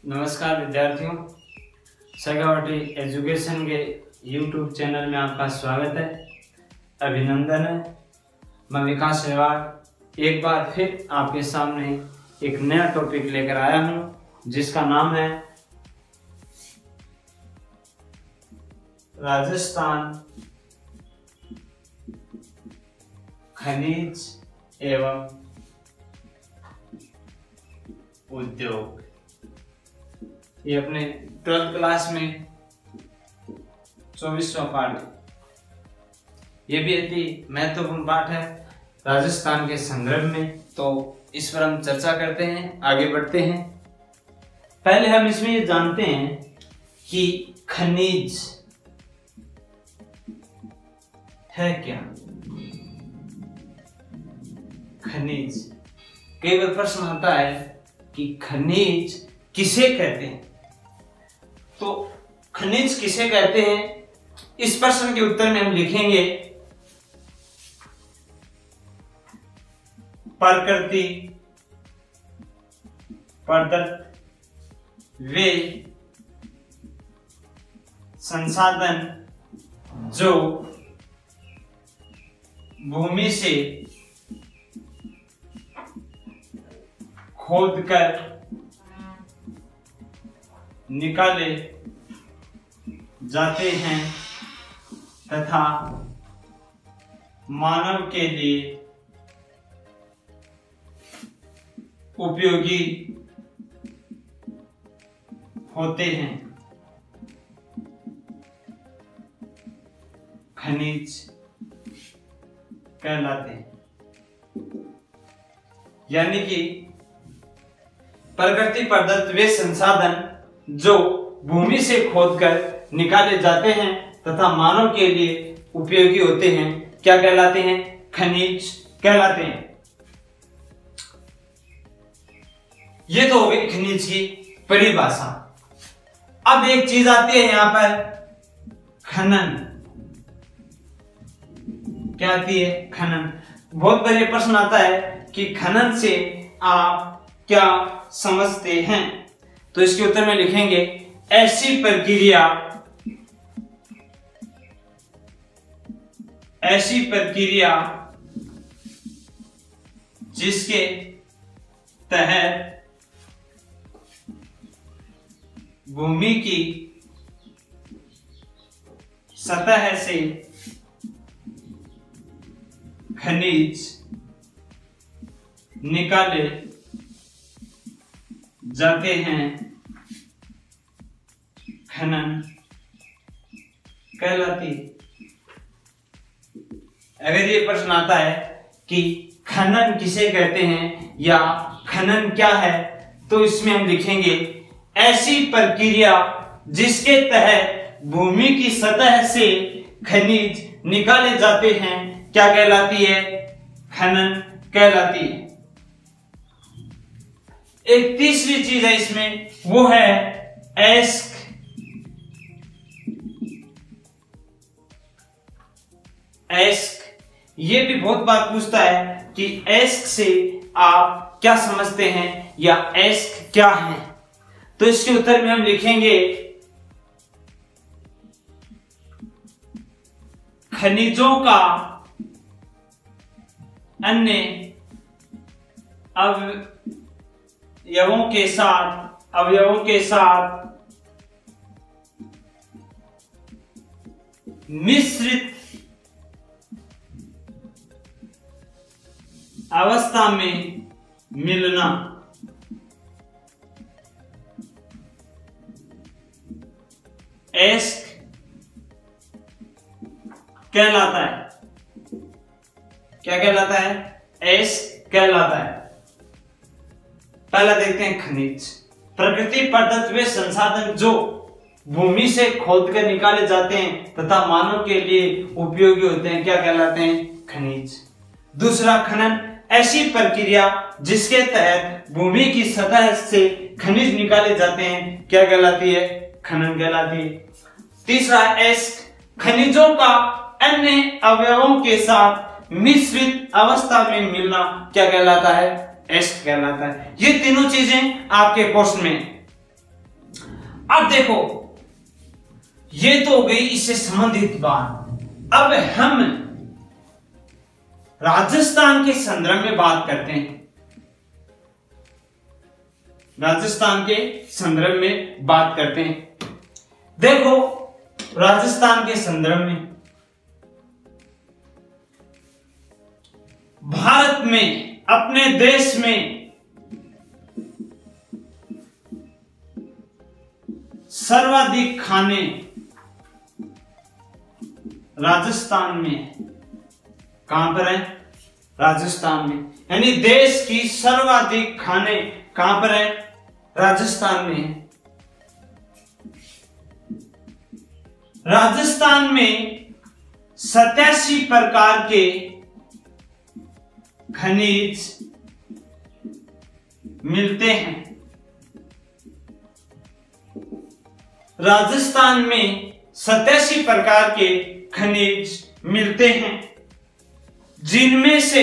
नमस्कार विद्यार्थियों, सगावटी एजुकेशन के YouTube चैनल में आपका स्वागत है, अभिनंदन है। मैं विकास रेवाड़ एक बार फिर आपके सामने एक नया टॉपिक लेकर आया हूं, जिसका नाम है राजस्थान खनिज एवं उद्योग। ये अपने 12th क्लास में 24वां पाठ है। ये भी अति महत्वपूर्ण पाठ है राजस्थान के संदर्भ में, तो इस पर हम चर्चा करते हैं, आगे बढ़ते हैं। पहले हम इसमें ये जानते हैं कि खनिज है क्या। खनिज, कई बार प्रश्न आता है कि खनिज किसे कहते हैं। तो खनिज किसे कहते हैं, इस प्रश्न के उत्तर में हम लिखेंगे प्रकृति प्रदत्त वे संसाधन जो भूमि से खोदकर निकाले जाते हैं तथा मानव के लिए उपयोगी होते हैं, खनिज कहलाते हैं। यानी कि प्रकृति प्रदत्त वे संसाधन जो भूमि से खोदकर निकाले जाते हैं तथा मानव के लिए उपयोगी होते हैं, क्या कहलाते हैं? खनिज कहलाते हैं। ये तो हो गई खनिज की परिभाषा। अब एक चीज आती है यहां पर, खनन। क्या आती है? खनन। बहुत बार ये प्रश्न आता है कि खनन से आप क्या समझते हैं, तो इसके उत्तर में लिखेंगे ऐसी प्रक्रिया जिसके तहत भूमि की सतह से खनिज निकाले जाते हैं, खनन कहलाती। अगर ये प्रश्न आता है कि खनन किसे कहते हैं या खनन क्या है, तो इसमें हम लिखेंगे ऐसी प्रक्रिया जिसके तहत भूमि की सतह से खनिज निकाले जाते हैं, क्या कहलाती है? खनन कहलाती है। एक तीसरी चीज है इसमें, वो है एस्क। एस्क ये भी बहुत बार पूछता है कि एस्क से आप क्या समझते हैं या एस्क क्या है, तो इसके उत्तर में हम लिखेंगे खनिजों का अन्य अवयवों के साथ मिश्रित अवस्था में मिलना, एस्क कहलाता है। क्या कहलाता है? एस्क कहलाता है। पहला देखते हैं खनिज। प्रकृति प्रदत्त वे संसाधन जो भूमि से खोदकर निकाले जाते हैं तथा मानव के लिए उपयोगी होते हैं, क्या कहलाते हैं? खनिज। दूसरा, खनन ऐसी प्रक्रिया जिसके तहत भूमि की सतह से खनिज निकाले जाते हैं, क्या कहलाती है? खनन कहलाती है। तीसरा, एस्क खनिजों का अन्य अवयवों के साथ मिश्रित अवस्था में मिलना, क्या कहलाता है? एस्क कहलाता है। ये तीनों चीजें आपके क्वेश्चन में अब देखो, ये तो हो गई इससे संबंधित बात। अब हम राजस्थान के संदर्भ में बात करते हैं। राजस्थान के संदर्भ में बात करते हैं। देखो, राजस्थान के संदर्भ में भारत में, अपने देश में सर्वाधिक खाने राजस्थान में है। कहां पर है? राजस्थान में। यानी देश की सर्वाधिक खाने कहां पर है? राजस्थान में है। राजस्थान में 87 प्रकार के खनिज मिलते हैं। राजस्थान में 87 प्रकार के खनिज मिलते हैं, जिनमें से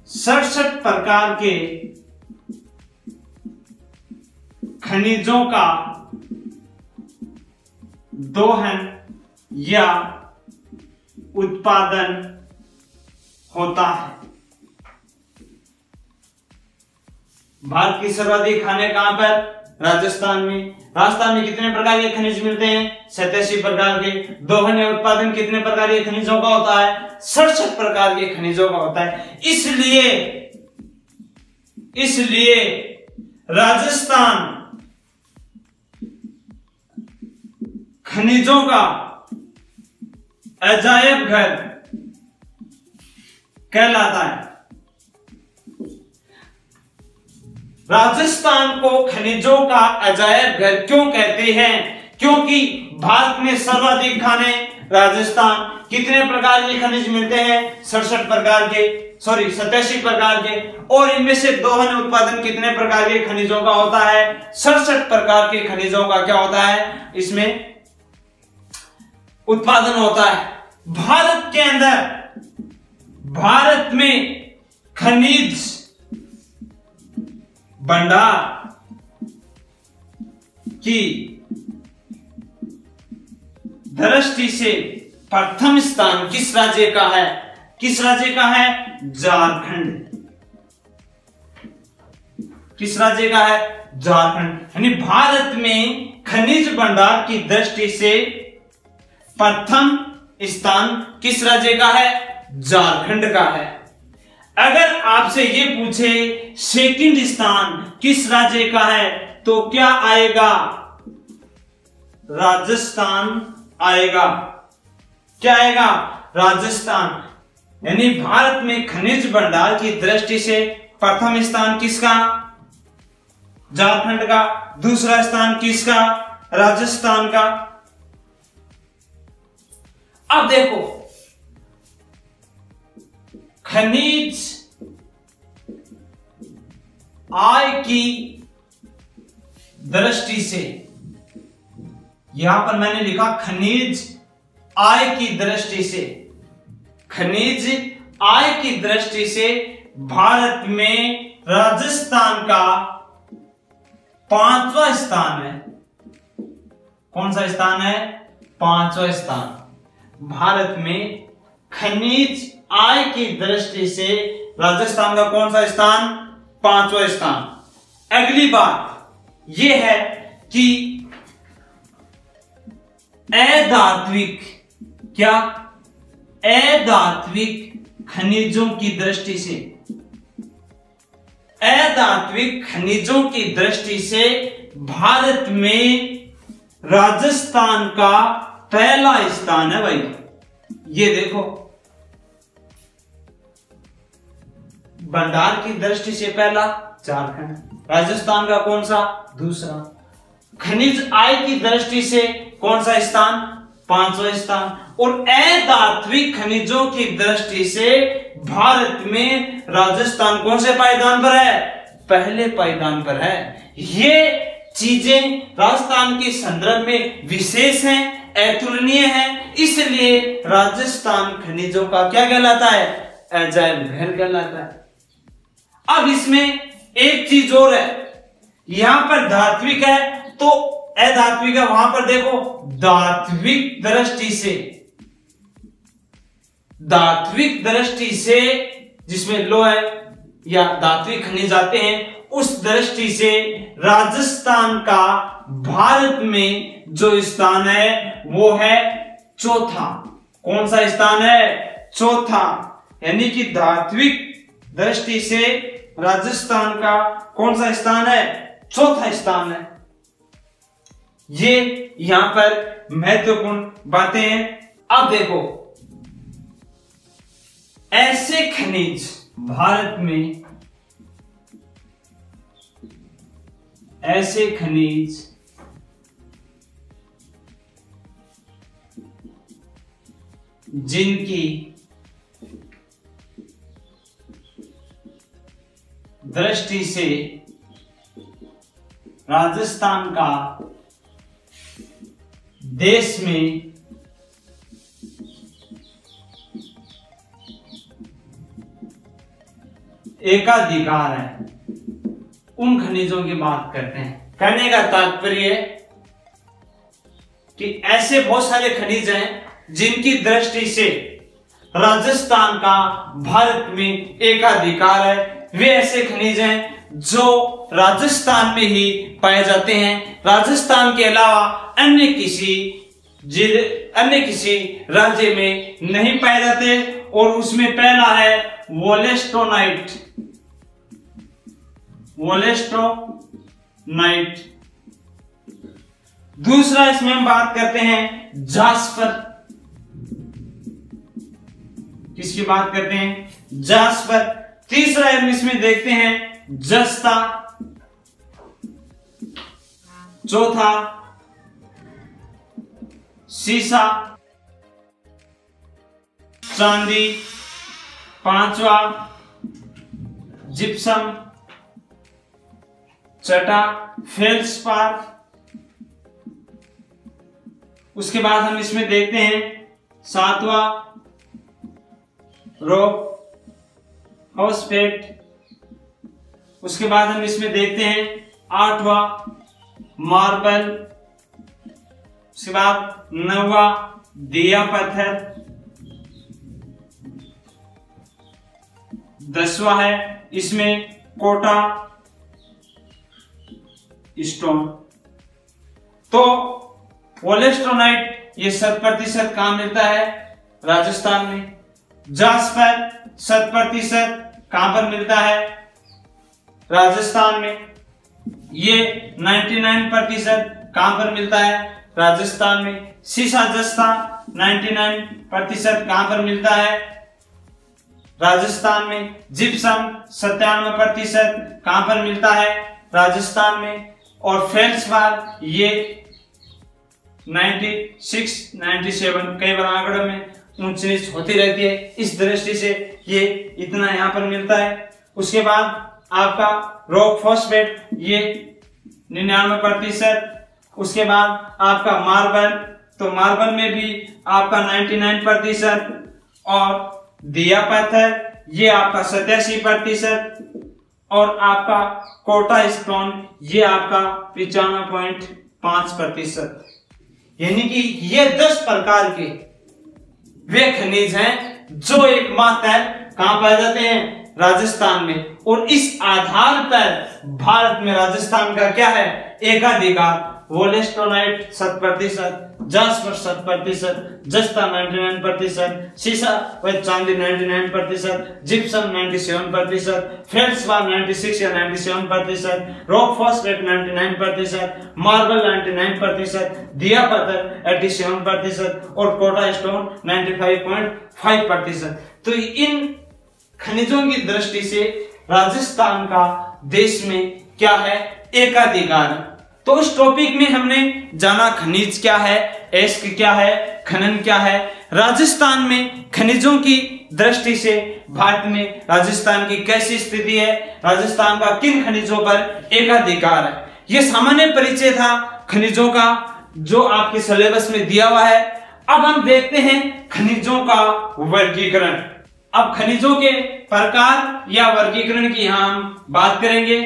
67 प्रकार के खनिजों का दोहन या उत्पादन होता है। भारत की सर्वाधिक खाने कहां पर? राजस्थान में। राजस्थान में कितने प्रकार के खनिज मिलते हैं? 87 प्रकार के। दोहन या उत्पादन कितने प्रकार के खनिजों का होता है? 67 प्रकार के खनिजों का होता है। इसलिए राजस्थान खनिजों का अजायब घर कहलाता है। राजस्थान को खनिजों का अजायब घर क्यों कहते हैं? क्योंकि भारत में सर्वाधिक खाने राजस्थान। कितने प्रकार के खनिज मिलते हैं? 67 प्रकार के, 87 प्रकार के। और इनमें से दोहन उत्पादन कितने प्रकार के खनिजों का होता है? 67 प्रकार के खनिजों का क्या होता है? इसमें उत्पादन होता है। भारत के अंदर, भारत में खनिज भंडार की दृष्टि से प्रथम स्थान किस राज्य का है? किस राज्य का है? झारखंड। किस राज्य का है? झारखंड। यानी भारत में खनिज भंडार की दृष्टि से प्रथम स्थान किस राज्य का है? झारखंड का है। अगर आपसे ये पूछे सेकंड स्थान किस राज्य का है, तो क्या आएगा? राजस्थान आएगा। क्या आएगा? राजस्थान। यानी भारत में खनिज भंडार की दृष्टि से प्रथम स्थान किसका? झारखंड का। दूसरा स्थान किसका? राजस्थान का। अब देखो, खनिज आय की दृष्टि से, यहां पर मैंने लिखा खनिज आय की दृष्टि से। खनिज आय की दृष्टि से भारत में राजस्थान का 5वां स्थान है। कौन सा स्थान है? 5वां स्थान। भारत में खनिज आय की दृष्टि से राजस्थान का कौन सा स्थान? 5वां स्थान। अगली बात यह है कि अधात्विक, क्या? अधात्विक खनिजों की दृष्टि से, अधात्विक खनिजों की दृष्टि से भारत में राजस्थान का पहला स्थान है भाई। ये देखो, भंडार की दृष्टि से पहला झारखंड, राजस्थान का कौन सा? दूसरा। खनिज आय की दृष्टि से कौन सा स्थान? 5वां स्थान। और अधात्विक खनिजों की दृष्टि से भारत में राजस्थान कौन से पायदान पर है? पहले पायदान पर है। ये चीजें राजस्थान के संदर्भ में विशेष हैं, अतुलनीय हैं, इसलिए राजस्थान खनिजों का क्या कहलाता है? अजायब घर कहलाता है। अब इसमें एक चीज और है, यहां पर धात्विक है तो अधात्विक है, वहां पर देखो धात्विक दृष्टि से जिसमें लो है या धात्विक खनिज आते हैं, उस दृष्टि से राजस्थान का भारत में जो स्थान है वो है चौथा। कौन सा स्थान है? चौथा। यानी कि धात्विक दृष्टि से राजस्थान का कौन सा स्थान है? चौथा स्थान है। ये यहां पर महत्वपूर्ण बातें हैं। अब देखो, ऐसे खनिज भारत में, ऐसे खनिज जिनकी दृष्टि से राजस्थान का देश में एकाधिकार है, उन खनिजों की बात करते हैं। कहने का तात्पर्य कि ऐसे बहुत सारे खनिज हैं जिनकी दृष्टि से राजस्थान का भारत में एकाधिकार है। वे ऐसे खनिज हैं जो राजस्थान में ही पाए जाते हैं, राजस्थान के अलावा अन्य किसी राज्य में नहीं पाए जाते। और उसमें पहला है वोलेस्टोनाइट। दूसरा इसमें हम बात करते हैं जास्पर। किसकी बात करते हैं? जास्पर। तीसरा हम इसमें देखते हैं जस्ता। चौथा सीसा, चांदी। पांचवा जिप्सम, छठा फेल्सपार। उसके बाद हम इसमें देखते हैं सातवां रॉक फॉस्फेट। उसके बाद हम इसमें देखते हैं आठवां मार्बल। उसके बाद नौवां दिया पत्थर। 10वां है इसमें कोटा स्टोन। तो वोलेस्टोनाइट ये 7% कहां मिलता है? राजस्थान में। जास्पर 7% कहां पर मिलता है? राजस्थान में। ये 99% कहां पर मिलता है? राजस्थान में। सीसा जस्ता 99% कहां पर मिलता है? राजस्थान में। जिप्सम 97% कहां पर मिलता है? राजस्थान में। और फेल्सपार ये 96, 97 कई बार आंकड़ों में ऊंच नीच होती रहती है, इस दृष्टि से ये इतना यहां पर मिलता है। उसके बाद आपका रॉक फॉस्फेट ये 99%। उसके बाद आपका मार्बल, तो मार्बल में भी आपका 99%। और दिया पत्थर ये आपका 87%। और आपका कोटा स्टोन ये आपका 95.5%। यानी कि ये 10 प्रकार के वे खनिज हैं जो एकमात्र कहां पाए जाते हैं? राजस्थान में। और इस आधार पर भारत में राजस्थान का क्या है? एकाधिकार। वोलेस्टोनाइट 7%, जास्पर 7%, जस्ता 99%, सीसा व चांदी 99%, जिप्सम 97%, फेल्सपार 96 या 97%, रॉक फॉस्फेट 99%, मार्बल 99%, दिया पत्थर 87% और कोटा स्टोन 95.5%। तो इन खनिजों की दृष्टि से राजस्थान का देश में क्या है? एकाधिकार। तो इस टॉपिक में हमने जाना खनिज क्या है, एस्क क्या है, खनन क्या है, राजस्थान में खनिजों की दृष्टि से भारत में राजस्थान की कैसी स्थिति है, राजस्थान का किन खनिजों पर एकाधिकार है। यह सामान्य परिचय था खनिजों का जो आपके सिलेबस में दिया हुआ है। अब हम देखते हैं खनिजों का वर्गीकरण। अब खनिजों के प्रकार या वर्गीकरण की यहां हम बात करेंगे।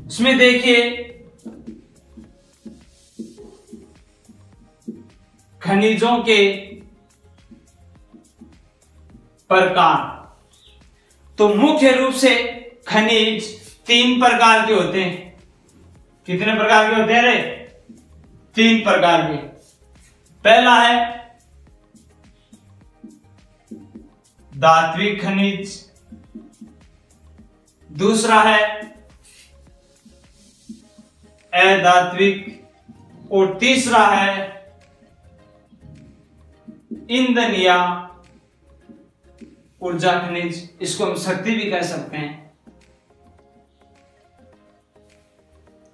इसमें देखिए खनिजों के प्रकार, तो मुख्य रूप से खनिज 3 प्रकार के होते हैं। कितने प्रकार के होते हैं रे? 3 प्रकार के। पहला है धात्विक खनिज, दूसरा है अधात्विक और तीसरा है ईंधन या ऊर्जा खनिज। इसको हम शक्ति भी कह सकते हैं।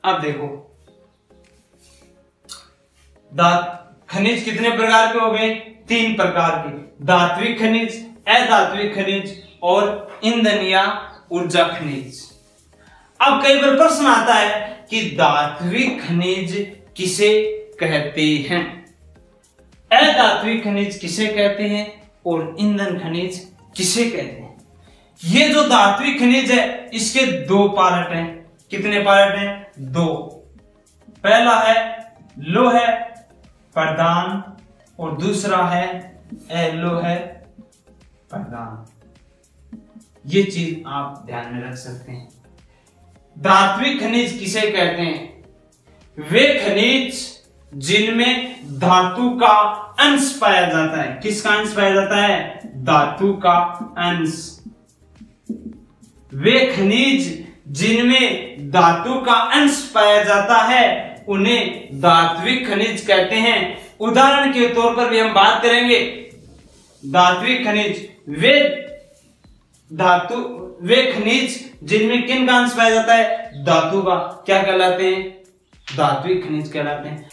अब देखो खनिज कितने प्रकार के हो गए? 3 प्रकार के, धात्विक खनिज, अधात्विक खनिज और ईंधन या ऊर्जा खनिज। अब कई बार प्रश्न आता है कि धात्विक खनिज किसे कहते हैं, अधात्विक खनिज किसे कहते हैं और ईंधन खनिज किसे कहते हैं। ये जो धात्विक खनिज है इसके 2 पार्ट हैं। कितने पार्ट हैं? 2। पहला है लौह प्रधान और दूसरा है अलोह प्रधान। ये चीज आप ध्यान में रख सकते हैं। धात्विक खनिज किसे कहते हैं? वे खनिज जिनमें धातु का अंश पाया जाता है। किसका अंश पाया जाता है? धातु का अंश। वे खनिज जिनमें धातु का अंश पाया जाता है उन्हें धात्विक खनिज कहते हैं। उदाहरण के तौर पर भी हम बात करेंगे। धात्विक खनिज वे खनिज जिनमें किन का अंश पाया जाता है? धातु का, क्या कहलाते हैं? धात्विक खनिज कहलाते हैं।